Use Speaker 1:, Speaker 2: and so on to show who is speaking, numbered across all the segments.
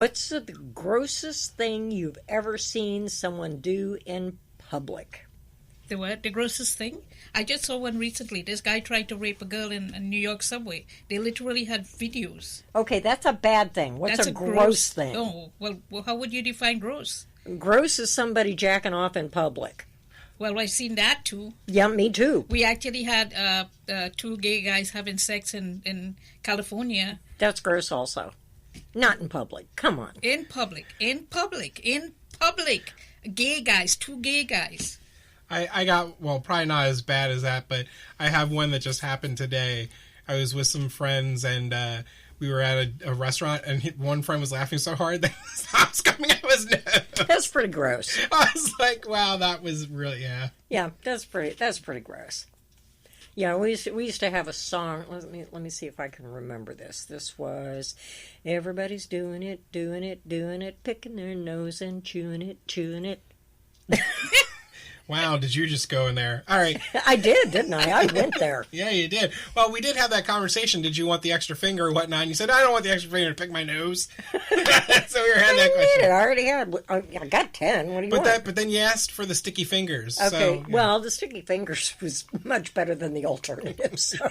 Speaker 1: What's the grossest thing you've ever seen someone do in public?
Speaker 2: The what? The grossest thing? I just saw one recently. This guy tried to rape a girl in a New York subway. They literally had videos.
Speaker 1: Okay, that's a bad thing. What's a gross thing?
Speaker 2: Oh, well, how would you define gross?
Speaker 1: Gross is somebody jacking off in public.
Speaker 2: Well, I've seen that too.
Speaker 1: Yeah, me too.
Speaker 2: We actually had two gay guys having sex in California.
Speaker 1: That's gross also. Not in public. Come on.
Speaker 2: In public. Gay guys, two gay guys.
Speaker 3: I got, well, probably not as bad as that, but I have one that just happened today. I was with some friends, and we were at a restaurant, and one friend was laughing so hard that stops coming out of his nose.
Speaker 1: That's pretty gross.
Speaker 3: I was like, wow, that was really, yeah.
Speaker 1: Yeah, that's pretty gross. Yeah, we used to have a song. Let me see if I can remember this. This was, everybody's doing it, picking their nose and chewing it.
Speaker 3: Wow, did you just go in there? All right.
Speaker 1: I did, didn't I? I went there.
Speaker 3: Yeah, you did. Well, we did have that conversation. Did you want the extra finger or whatnot? And you said, I don't want the extra finger to pick my nose. So we were having that question.
Speaker 1: I already had. I got 10. What do you want?
Speaker 3: But then you asked for the sticky fingers.
Speaker 1: Okay.
Speaker 3: So, yeah.
Speaker 1: Well, the sticky fingers was much better than the alternative. So.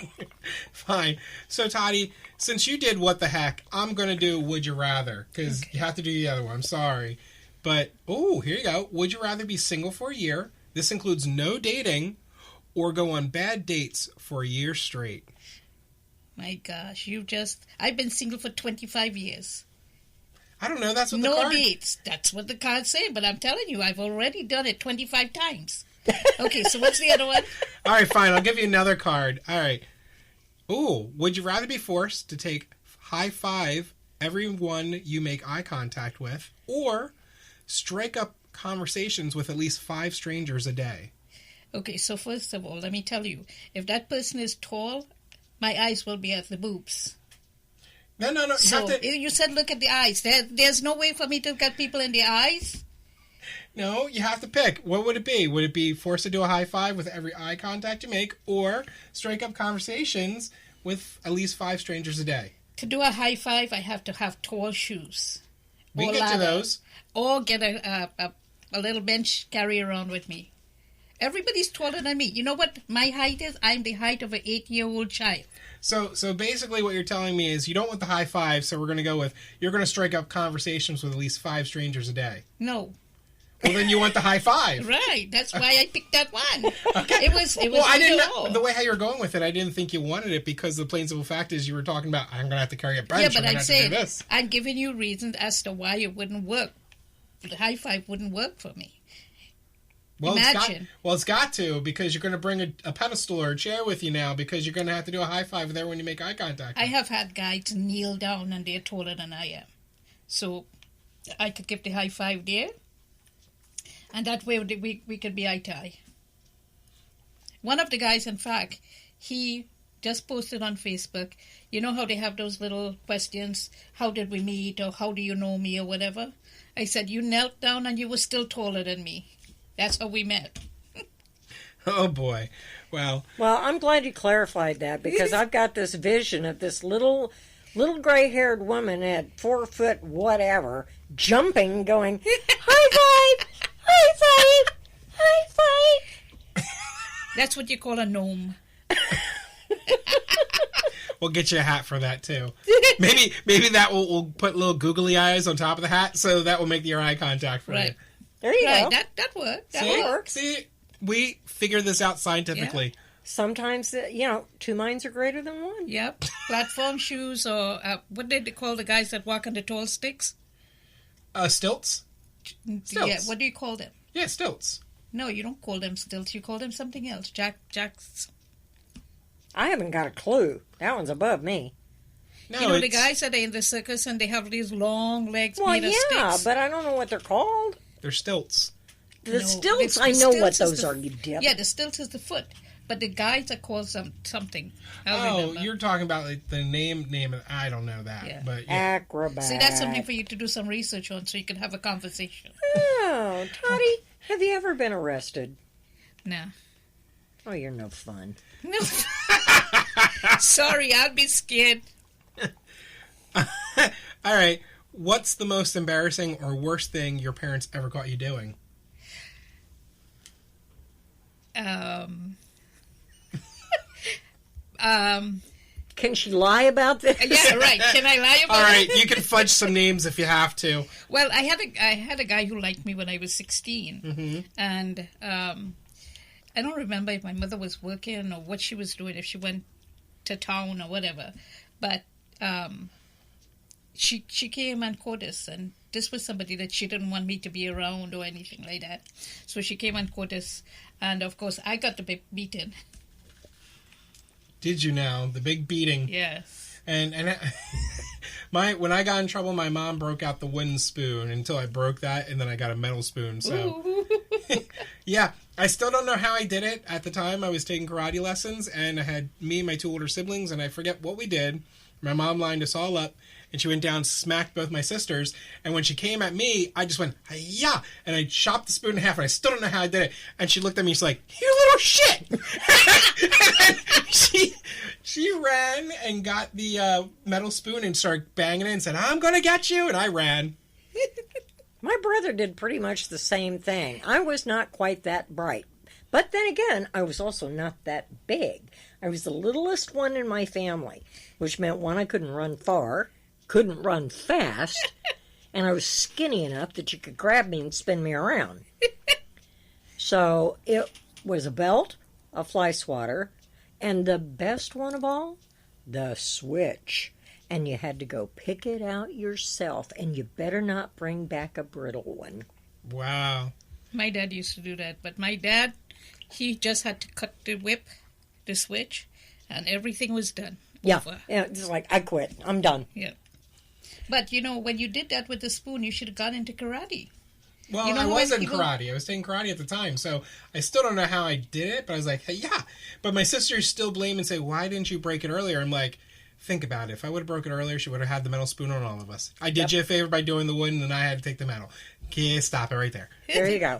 Speaker 3: Fine. So, Toddy, since you did what the heck, I'm going to do Would You Rather. Because you have to do the other one. I'm sorry. But, here you go. Would you rather be single for a year? This includes no dating, or go on bad dates for a year straight.
Speaker 2: My gosh, I've been single for 25 years.
Speaker 3: I don't know, that's what the card...
Speaker 2: No dates, that's what the card's saying, but I'm telling you, I've already done it 25 times. Okay, so what's the other one?
Speaker 3: All right, fine, I'll give you another card. All right. Would you rather be forced to take high five everyone you make eye contact with, or strike up conversations with at least 5 strangers a day?
Speaker 2: Okay, so first of all, let me tell you, if that person is tall, my eyes will be at the boobs.
Speaker 3: No.
Speaker 2: You said look at the eyes. There's no way for me to look at people in the eyes?
Speaker 3: No, you have to pick. What would it be? Would it be forced to do a high five with every eye contact you make, or strike up conversations with at least 5 strangers a day?
Speaker 2: To do a high five, I have to have tall shoes.
Speaker 3: We can get to those.
Speaker 2: Or get a little bench carry around with me. Everybody's taller than me. You know what my height is? I'm the height of an 8-year-old child.
Speaker 3: So basically what you're telling me is you don't want the high five, so we're going to go with you're going to strike up conversations with at least 5 strangers a day.
Speaker 2: No.
Speaker 3: Well, then you want the high five.
Speaker 2: Right. That's why I picked that one.
Speaker 3: Okay.
Speaker 2: It was
Speaker 3: well, I didn't the way how you were going with it, I didn't think you wanted it because the plain simple fact is you were talking about I'm going to have to carry a bench.
Speaker 2: Yeah, but I'm saying I'm giving you reasons as to why it wouldn't work. The high five wouldn't work for me.
Speaker 3: Well,
Speaker 2: Imagine.
Speaker 3: It's got to, because you're going to bring a pedestal or a chair with you now, because you're going to have to do a high five there when you make eye contact.
Speaker 2: I have had guys kneel down and they're taller than I am. So I could give the high five there. And that way we could be eye to eye. One of the guys, in fact, he just posted on Facebook, you know how they have those little questions, how did we meet, or how do you know me, or whatever? I said, you knelt down and you were still taller than me. That's how we met.
Speaker 3: Oh, boy. Well,
Speaker 1: I'm glad you clarified that, because I've got this vision of this little gray-haired woman at 4 foot whatever, jumping, going, high five, high five, high five.
Speaker 2: That's what you call a gnome.
Speaker 3: We'll get you a hat for that, too. Maybe that we'll put little googly eyes on top of the hat, so that will make your eye contact for you.
Speaker 1: There you go.
Speaker 2: That works.
Speaker 1: That works.
Speaker 3: See, we figured this out scientifically.
Speaker 1: Yeah. Sometimes, 2 minds are greater than one.
Speaker 2: Yep. Platform shoes, or what did they call the guys that walk on the tall sticks?
Speaker 3: Stilts? Stilts.
Speaker 2: Yeah, what do you call them?
Speaker 3: Yeah, stilts.
Speaker 2: No, you don't call them stilts. You call them something else. Jacks.
Speaker 1: I haven't got a clue. That one's above me.
Speaker 3: No,
Speaker 2: the guys that are in the circus and they have these long legs
Speaker 1: well,
Speaker 2: made of sticks.
Speaker 1: Yeah, but I don't know what they're called.
Speaker 3: They're stilts.
Speaker 1: The stilts, I know what those are, you dip.
Speaker 2: Yeah, the stilts is the foot. But the guys are called something.
Speaker 3: You're talking about like the name. I don't know that.
Speaker 2: Yeah.
Speaker 3: But yeah.
Speaker 1: Acrobat.
Speaker 2: See, that's something for you to do some research on so you can have a conversation.
Speaker 1: Oh, Toddy, have you ever been arrested?
Speaker 2: No.
Speaker 1: Oh, you're no fun.
Speaker 2: No. Sorry, I'll be scared.
Speaker 3: All right. what's the most embarrassing or worst thing your parents ever caught you doing?
Speaker 1: Can she lie about this?
Speaker 2: Yeah, right. Can I lie about
Speaker 3: All right,
Speaker 2: it?
Speaker 3: you can fudge some names if you have to.
Speaker 2: Well, I had a guy who liked me when I was 16, and I don't remember if my mother was working or what she was doing, if she went to town or whatever, but she came and caught us, and this was somebody that she didn't want me to be around or anything like that. So she came and caught us, and of course I got the big beating.
Speaker 3: Did you now? The big beating.
Speaker 2: Yes.
Speaker 3: And when I got in trouble, my mom broke out the wooden spoon until I broke that, and then I got a metal spoon. So, yeah, I still don't know how I did it. At the time, I was taking karate lessons, and I had me and my 2 older siblings, and I forget what we did. My mom lined us all up, and she went down, smacked both my sisters, and when she came at me, I just went, hi-ya, and I chopped the spoon in half, and I still don't know how I did it. And she looked at me, she's like, you little shit! And she ran and got the metal spoon and started banging it and said, I'm gonna get you, and I ran.
Speaker 1: My brother did pretty much the same thing. I was not quite that bright. But then again, I was also not that big. I was the littlest one in my family, which meant, one, I couldn't run far, couldn't run fast, and I was skinny enough that you could grab me and spin me around. So it was a belt, a fly swatter, and the best one of all, the switch. And you had to go pick it out yourself, and you better not bring back a brittle one.
Speaker 3: Wow.
Speaker 2: My dad used to do that, but my dad, he just had to cut the whip, the switch, and everything was done.
Speaker 1: Yeah,
Speaker 2: Over.
Speaker 1: yeah, it's like, I quit. I'm done.
Speaker 2: Yeah. But, when you did that with the spoon, you should have gone into karate.
Speaker 3: Well,
Speaker 2: You know,
Speaker 3: I was
Speaker 2: when
Speaker 3: in
Speaker 2: people-
Speaker 3: karate. I was taking karate at the time, so I still don't know how I did it, but I was like, hey, yeah. But my sisters still blame and say, why didn't you break it earlier? I'm like, think about it. If I would have broke it earlier, she would have had the metal spoon on all of us. I did you a favor by doing the wooden, and I had to take the metal. Okay, stop it right there.
Speaker 1: There you go.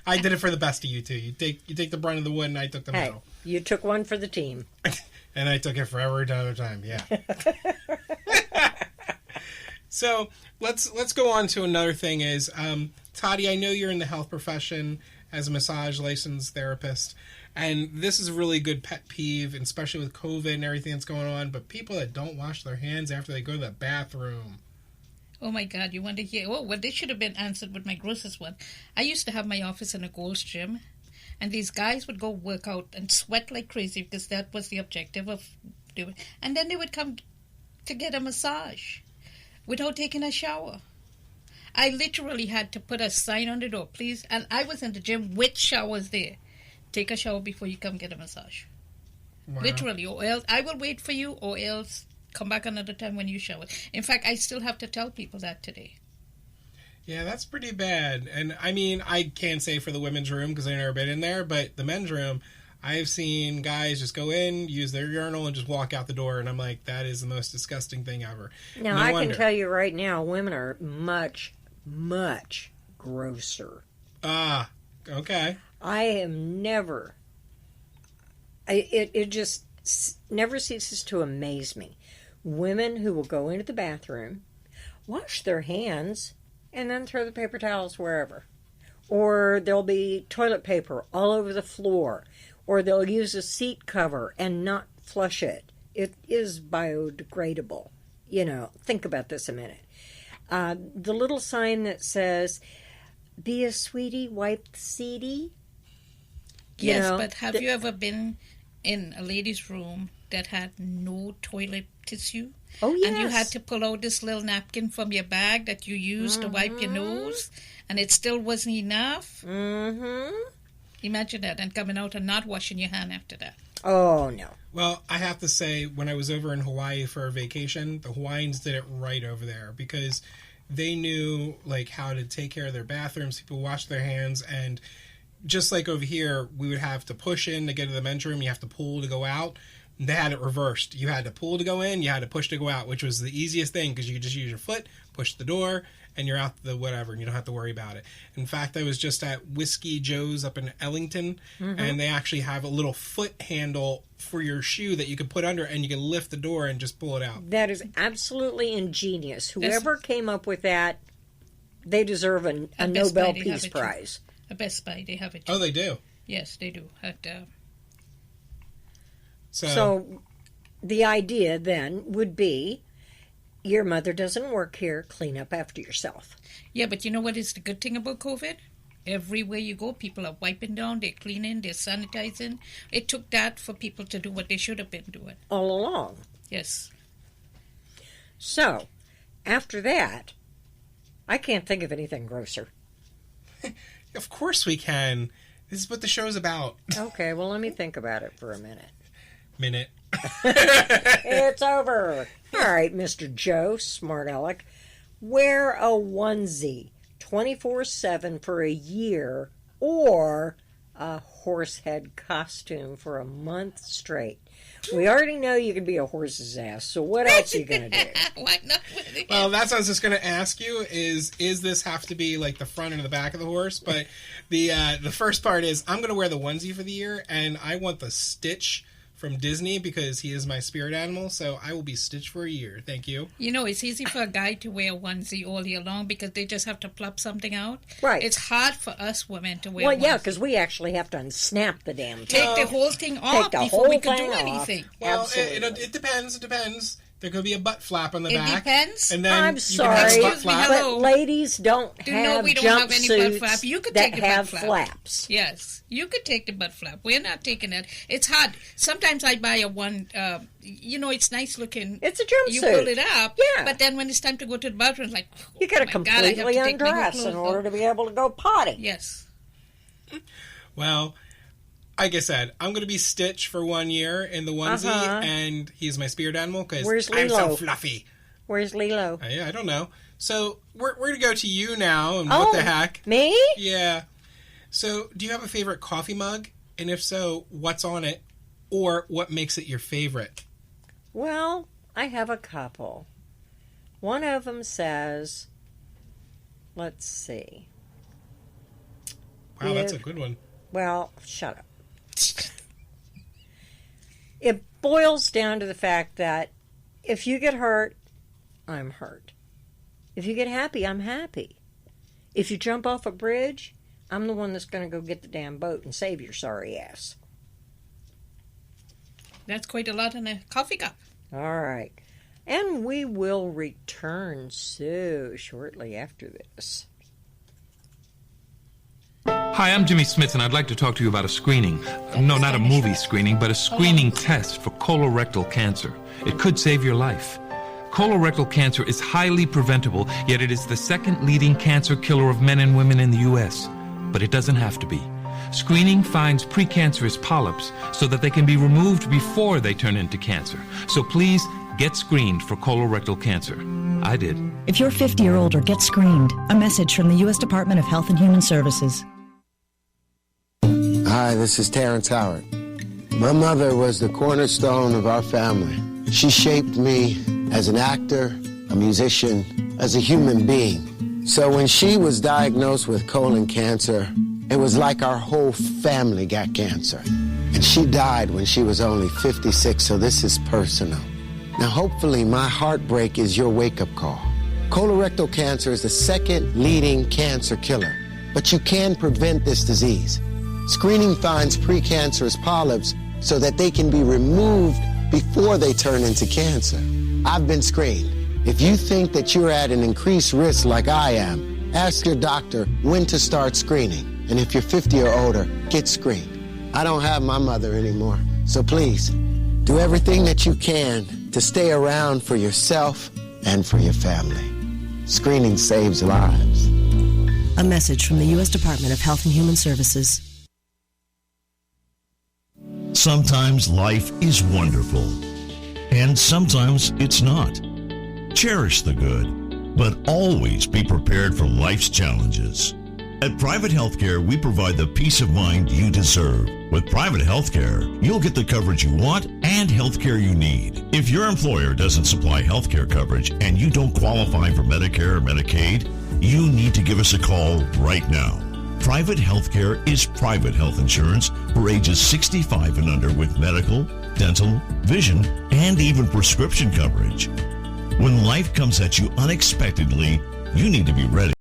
Speaker 3: I did it for the best of you two. You take the brunt of the wood, and I took the
Speaker 1: Hey,
Speaker 3: metal.
Speaker 1: you took one for the team.
Speaker 3: And I took it for every other time. Yeah. So let's go on to another thing. Is Toddy, I know you're in the health profession as a massage licensed therapist, and this is a really good pet peeve, and especially with COVID and everything that's going on. But people that don't wash their hands after they go to the bathroom.
Speaker 2: Oh my God, you want to hear? Oh, well, this should have been answered with my grossest one. I used to have my office in a Gold's Gym, and these guys would go work out and sweat like crazy because that was the objective of doing. And then they would come to get a massage without taking a shower. I literally had to put a sign on the door, please. And I was in the gym with showers there. Take a shower before you come get a massage.
Speaker 3: Wow.
Speaker 2: Literally, or else I will wait for you, or else come back another time when you shower. In fact, I still have to tell people that today.
Speaker 3: Yeah, that's pretty bad. And I mean, I can't say for the women's room because I've never been in there, but the men's room, I've seen guys just go in, use their urinal, and just walk out the door, and I'm like, that is the most disgusting thing ever.
Speaker 1: Now,
Speaker 3: No
Speaker 1: I
Speaker 3: wonder.
Speaker 1: can tell you right now, women are much, much grosser.
Speaker 3: Ah, okay.
Speaker 1: I am never... It just never ceases to amaze me. Women who will go into the bathroom, wash their hands, and then throw the paper towels wherever. Or there'll be toilet paper all over the floor. Or they'll use a seat cover and not flush it. It is biodegradable. Think about this a minute. The little sign that says, be a sweetie, wipe the seedy.
Speaker 2: Yes, but have you ever been in a ladies' room that had no toilet tissue?
Speaker 1: Oh, yes.
Speaker 2: And you had to pull out this little napkin from your bag that you used to wipe your nose, and it still wasn't enough?
Speaker 1: Mm-hmm.
Speaker 2: Imagine that, and coming out and not washing your hand after that.
Speaker 1: Oh, no.
Speaker 3: Well, I have to say, when I was over in Hawaii for a vacation, the Hawaiians did it right over there because they knew how to take care of their bathrooms. People washed their hands, and just like over here, we would have to push in to get to the men's room. You have to pull to go out. they had it reversed. You had to pull to go in, you had to push to go out, which was the easiest thing because you could just use your foot, push the door, and you're out the whatever, and you don't have to worry about it. In fact, I was just at Whiskey Joe's up in Ellington, and they actually have a little foot handle for your shoe that you can put under, and you can lift the door and just pull it out.
Speaker 1: That is absolutely ingenious. Whoever came up with that, they deserve a Nobel Peace Prize.
Speaker 2: At Best Buy, they have it.
Speaker 3: Oh, they do?
Speaker 2: Yes, they do.
Speaker 1: So the idea then would be, your mother doesn't work here, clean up after yourself.
Speaker 2: Yeah, but you know what is the good thing about COVID? Everywhere you go, people are wiping down, they're cleaning, they're sanitizing. It took that for people to do what they should have been doing.
Speaker 1: All along.
Speaker 2: Yes.
Speaker 1: So, after that, I can't think of anything grosser.
Speaker 3: Of course we can. This is what the show's about.
Speaker 1: Okay, well, let me think about it for a minute. It's over. All right, Mr. Joe, smart aleck. Wear a onesie 24/7 for a year, or a horse head costume for a month straight. We already know you can be a horse's ass, so what else are you going to do?
Speaker 2: Why not?
Speaker 3: Well, that's what I was just going to ask you, is this have to be like the front and the back of the horse? But the first part is, I'm going to wear the onesie for the year, and I want the Stitch from Disney because he is my spirit animal, so I will be Stitch for a year. Thank you.
Speaker 2: You know, it's easy for a guy to wear a onesie all year long because they just have to plop something out.
Speaker 1: Right.
Speaker 2: It's hard for us women to wear
Speaker 1: Well, yeah,
Speaker 2: onesie.
Speaker 1: because we actually have to unsnap the damn thing.
Speaker 2: Take the whole thing off
Speaker 1: the
Speaker 2: before we
Speaker 1: whole
Speaker 2: can do
Speaker 1: thing off.
Speaker 2: anything.
Speaker 3: Well,
Speaker 1: Absolutely.
Speaker 3: it depends. It depends. There could be a butt flap on the
Speaker 2: It
Speaker 3: back.
Speaker 2: depends.
Speaker 3: And then
Speaker 1: I'm
Speaker 3: you
Speaker 1: sorry,
Speaker 3: can have a butt
Speaker 2: Excuse me,
Speaker 3: flap.
Speaker 2: hello.
Speaker 1: but ladies don't have
Speaker 2: we don't have any butt flap.
Speaker 1: jumpsuits
Speaker 2: You could
Speaker 1: that
Speaker 2: take the butt
Speaker 1: have
Speaker 2: flap.
Speaker 1: flaps.
Speaker 2: Yes, you could take the butt flap. We're not taking that. It's hard. Sometimes I buy a one, it's nice looking.
Speaker 1: It's a jumpsuit.
Speaker 2: You pull it up.
Speaker 1: Yeah.
Speaker 2: But then when it's time to go to the bathroom, it's like,
Speaker 1: You got to
Speaker 2: oh my God, I have
Speaker 1: completely
Speaker 2: to take my whole
Speaker 1: undress in
Speaker 2: clothes
Speaker 1: order
Speaker 2: off.
Speaker 1: to be able to go potty.
Speaker 2: Yes.
Speaker 3: Well, like I said, I'm going to be Stitch for 1 year in the onesie, and he's my spirit animal because
Speaker 1: Where's
Speaker 3: I'm so
Speaker 1: Lilo?
Speaker 3: fluffy.
Speaker 1: Where's Lilo?
Speaker 3: I don't know. So we're going to go to you now, and what the heck?
Speaker 1: Me?
Speaker 3: Yeah. So do you have a favorite coffee mug? And if so, what's on it? Or what makes it your favorite?
Speaker 1: Well, I have a couple. One of them says, let's see.
Speaker 3: Wow, that's a good one.
Speaker 1: Well, shut up. It boils down to the fact that if you get hurt, I'm hurt. If you get happy, I'm happy. If you jump off a bridge, I'm the one that's going to go get the damn boat and save your sorry ass.
Speaker 2: That's quite a lot in a coffee cup.
Speaker 1: All right. And we will return so shortly after this.
Speaker 4: Hi, I'm Jimmy Smith, and I'd like to talk to you about a screening. No, not a movie screening, but a screening test for colorectal cancer. It could save your life. Colorectal cancer is highly preventable, yet it is the second leading cancer killer of men and women in the U.S. But it doesn't have to be. Screening finds precancerous polyps so that they can be removed before they turn into cancer. So please, get screened for colorectal cancer. I did.
Speaker 5: If you're 50 or older, get screened. A message from the U.S. Department of Health and Human Services.
Speaker 6: Hi, this is Terrence Howard. My mother was the cornerstone of our family. She shaped me as an actor, a musician, as a human being. So when she was diagnosed with colon cancer, it was like our whole family got cancer. And she died when she was only 56, so this is personal. Now, hopefully, my heartbreak is your wake-up call. Colorectal cancer is the second leading cancer killer, but you can prevent this disease. Screening finds precancerous polyps so that they can be removed before they turn into cancer. I've been screened. If you think that you're at an increased risk like I am, ask your doctor when to start screening. And if you're 50 or older, get screened. I don't have my mother anymore, so please, do everything that you can to stay around for yourself and for your family. Screening saves lives.
Speaker 5: A message from the U.S. Department of Health and Human Services.
Speaker 7: Sometimes life is wonderful, and sometimes it's not. Cherish the good, but always be prepared for life's challenges. At Private Healthcare, we provide the peace of mind you deserve. With Private Healthcare, you'll get the coverage you want and healthcare you need. If your employer doesn't supply healthcare coverage and you don't qualify for Medicare or Medicaid, you need to give us a call right now. Private Healthcare is private health insurance for ages 65 and under with medical, dental, vision, and even prescription coverage. When life comes at you unexpectedly, you need to be ready.